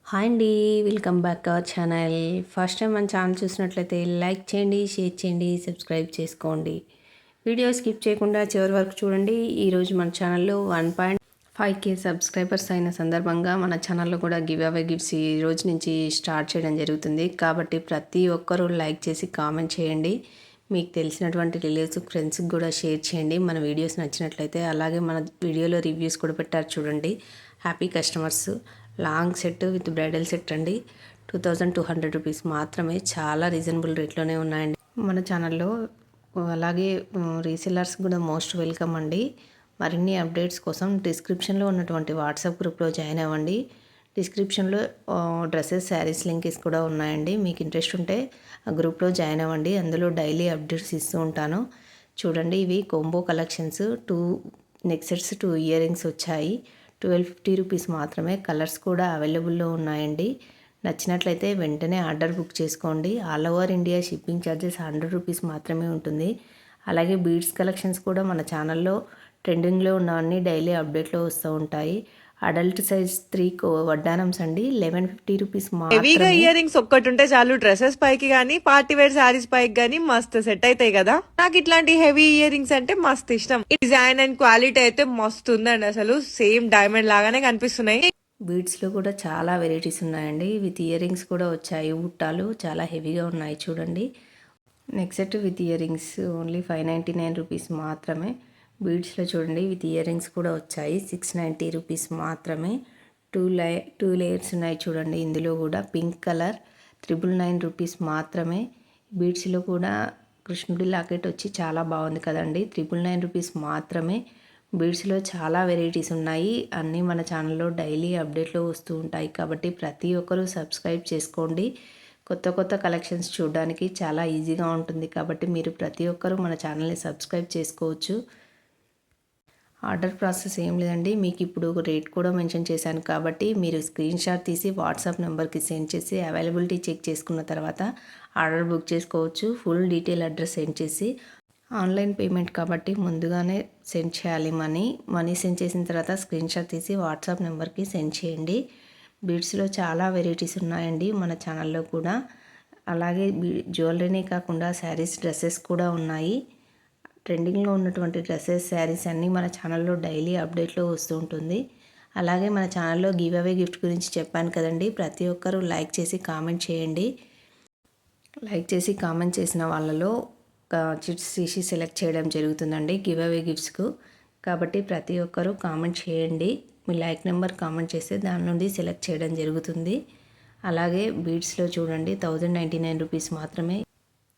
Hi అండి, welcome back to our channel. First time మన channel చూసినట్లయితే లైక్ చేయండి, షేర్ చేయండి, సబ్స్క్రైబ్ చేసుకోండి. వీడియో స్కిప్ చేయకుండా చివరి వరకు చూడండి. ఈరోజు మన ఛానల్లో 1.5K సబ్స్క్రైబర్స్ అయిన సందర్భంగా మన ఛానల్లో కూడా గివ్ అవే గిఫ్ట్స్ ఈ రోజు నుంచి స్టార్ట్ చేయడం జరుగుతుంది. కాబట్టి ప్రతి ఒక్కరూ లైక్ చేసి కామెంట్ చేయండి. మీకు తెలిసినటువంటి రిలేటివ్స్ ఫ్రెండ్స్కి కూడా షేర్ చేయండి మన వీడియోస్ నచ్చినట్లయితే. అలాగే మన వీడియోలో రివ్యూస్ కూడా పెట్టారు చూడండి. Happy customers. Long set with bridal set అండి. 2200 రూపీస్ మాత్రమే. చాలా రీజనబుల్ రేట్లోనే ఉన్నాయండి మన ఛానల్లో. అలాగే రీసెల్లర్స్ కూడా మోస్ట్ వెల్కమ్ అండి. మరిన్ని అప్డేట్స్ కోసం డిస్క్రిప్షన్లో ఉన్నటువంటి వాట్సాప్ గ్రూప్లో జాయిన్ అవ్వండి. డిస్క్రిప్షన్లో డ్రెస్సెస్, శారీస్ లింక్స్ కూడా ఉన్నాయండి. మీకు ఇంట్రెస్ట్ ఉంటే ఆ గ్రూప్లో జాయిన్ అవ్వండి. అందులో డైలీ అప్డేట్స్ ఇస్తూ ఉంటాను. చూడండి, ఇవి combo collections. 2 neck sets, 2 ear rings వచ్చాయి. 1250 రూపీస్ మాత్రమే. కలర్స్ కూడా అవైలబుల్లో ఉన్నాయండి. నచ్చినట్లయితే వెంటనే ఆర్డర్ బుక్ చేసుకోండి. All over India shipping charges 100 rupees మాత్రమే ఉంటుంది. అలాగే బీడ్స్ కలెక్షన్స్ కూడా మన ఛానల్లో ట్రెండింగ్లో ఉన్నవన్నీ డైలీ అప్డేట్లో వస్తూ ఉంటాయి. అడల్ట్ సైజ్ 3 వడ్డానమ్స్ అండి, 1150 రూపీస్ హెవీగా మాత్రమే. ఇయర్ రింగ్స్ ఒక్కటి ఉంటే చాలు, డ్రెస్సెస్ పైకి గానీ పార్టీ వేర్ శారీస్ పైకి గానీ మస్తు సెట్ అవుతాయి కదా. నాకు ఇట్లాంటి హెవీ ఇయర్ రింగ్స్ అంటే మస్తు ఇష్టం. డిజైన్ అండ్ క్వాలిటీ అయితే మస్తు ఉందండి. అసలు సేమ్ డైమండ్ లాగానే కనిపిస్తున్నాయి. బీడ్స్లో కూడా చాలా వెరైటీస్ ఉన్నాయండి. విత్ ఇయర్ రింగ్స్ కూడా వచ్చాయి. బుట్టాలు చాలా హెవీగా ఉన్నాయి చూడండి. Neck set with ear rings only 599 rupees మాత్రమే. బీడ్స్లో చూడండి, విత్ ఇయర్ రింగ్స్ కూడా వచ్చాయి. 690 రూపీస్ మాత్రమే. 2 లేయర్స్ ఉన్నాయి చూడండి. ఇందులో కూడా పింక్ కలర్ 999 రూపీస్ మాత్రమే. బీడ్స్లో కూడా కృష్ణుడి లాకెట్ వచ్చి చాలా బాగుంది కదండి. 999 రూపీస్ మాత్రమే. బీడ్స్లో చాలా వెరైటీస్ ఉన్నాయి. అన్నీ మన ఛానల్లో డైలీ అప్డేట్లో వస్తూ ఉంటాయి. కాబట్టి ప్రతి ఒక్కరూ సబ్స్క్రైబ్ చేసుకోండి. కొత్త కొత్త కలెక్షన్స్ చూడడానికి చాలా ఈజీగా ఉంటుంది. కాబట్టి మీరు ప్రతి ఒక్కరూ మన ఛానల్ని సబ్స్క్రైబ్ చేసుకోవచ్చు. ఆర్డర్ ప్రాసెస్ ఏం లేదండి. మీకు ఇప్పుడు రేట్ కూడా మెన్షన్ చేశాను కాబట్టి మీరు స్క్రీన్ షాట్ తీసి వాట్సాప్ నెంబర్కి సెండ్ చేసి అవైలబిలిటీ చెక్ చేసుకున్న తర్వాత ఆర్డర్ బుక్ చేసుకోవచ్చు. ఫుల్ డీటెయిల్ అడ్రస్ సెండ్ చేసి, ఆన్లైన్ పేమెంట్ కాబట్టి ముందుగానే సెండ్ చేయాలి. మనీ సెండ్ చేసిన తర్వాత స్క్రీన్ షాట్ తీసి వాట్సాప్ నెంబర్కి సెండ్ చేయండి. బీడ్స్లో చాలా వెరైటీస్ ఉన్నాయండి మన ఛానల్లో కూడా. అలాగే జ్యువెలరీనే కాకుండా శారీస్, డ్రెస్సెస్ కూడా ఉన్నాయి. ట్రెండింగ్లో ఉన్నటువంటి డ్రెస్సెస్, శారీస్ అన్నీ మన ఛానల్లో డైలీ అప్డేట్లో వస్తూ ఉంటుంది. అలాగే మన ఛానల్లో గివ్ అవే గిఫ్ట్ గురించి చెప్పాను కదండి. ప్రతి ఒక్కరూ లైక్ చేసి కామెంట్ చేయండి. లైక్ చేసి కామెంట్ చేసిన వాళ్ళలో చిట్స్ తీసి సెలెక్ట్ చేయడం జరుగుతుందండి గివ్ అవే గిఫ్ట్స్కు. కాబట్టి ప్రతి ఒక్కరూ కామెంట్ చేయండి. మీ లైక్ నెంబర్ కామెంట్ చేస్తే దాని నుండి సెలెక్ట్ చేయడం జరుగుతుంది. అలాగే బీడ్స్లో చూడండి, 1099 రూపీస్ మాత్రమే.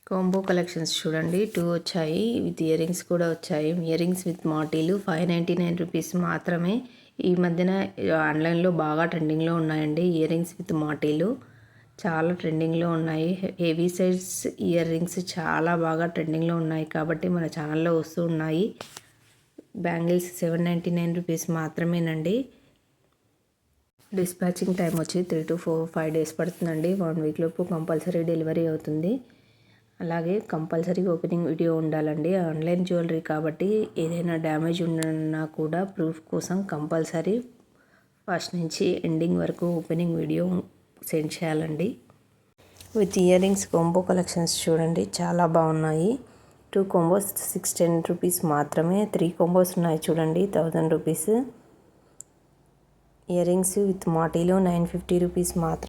కాంబో కలెక్షన్స్ చూడండి, 2 వచ్చాయి. విత్ ఇయర్ రింగ్స్ కూడా వచ్చాయి. ఇయర్ రింగ్స్ విత్ మాటీలు 599 రూపీస్ మాత్రమే. ఈ మధ్యన ఆన్లైన్లో బాగా ట్రెండింగ్లో ఉన్నాయండి ఇయర్ రింగ్స్ విత్ మాటీలు. చాలా ట్రెండింగ్లో ఉన్నాయి. హెవీ సైజ్ ఇయర్ రింగ్స్ చాలా బాగా ట్రెండింగ్లో ఉన్నాయి కాబట్టి మన ఛానల్లో వస్తూ ఉన్నాయి. బ్యాంగిల్స్ 799 రూపీస్ మాత్రమేనండి. డిస్పాచింగ్ టైం వచ్చి 3 to 5 days పడుతుందండి. 1 week లోపు కంపల్సరీ డెలివరీ అవుతుంది. అలాగే కంపల్సరీ ఓపెనింగ్ వీడియో ఉండాలండి. ఆన్లైన్ జ్యువెలరీ కాబట్టి ఏదైనా డ్యామేజ్ ఉన్నా కూడా ప్రూఫ్ కోసం కంపల్సరీ ఫస్ట్ నుంచి ఎండింగ్ వరకు ఓపెనింగ్ వీడియో సెండ్ చేయాలండి. With ear rings combo collections చూడండి, చాలా బాగున్నాయి. 2 కాంబోస్ 610 రూపీస్ మాత్రమే. 3 కాంబోస్ ఉన్నాయి చూడండి, 1000 రూపీస్. ఇయర్ రింగ్స్ విత్ మాటీలో 950 రూపీస్ మాత్రమే.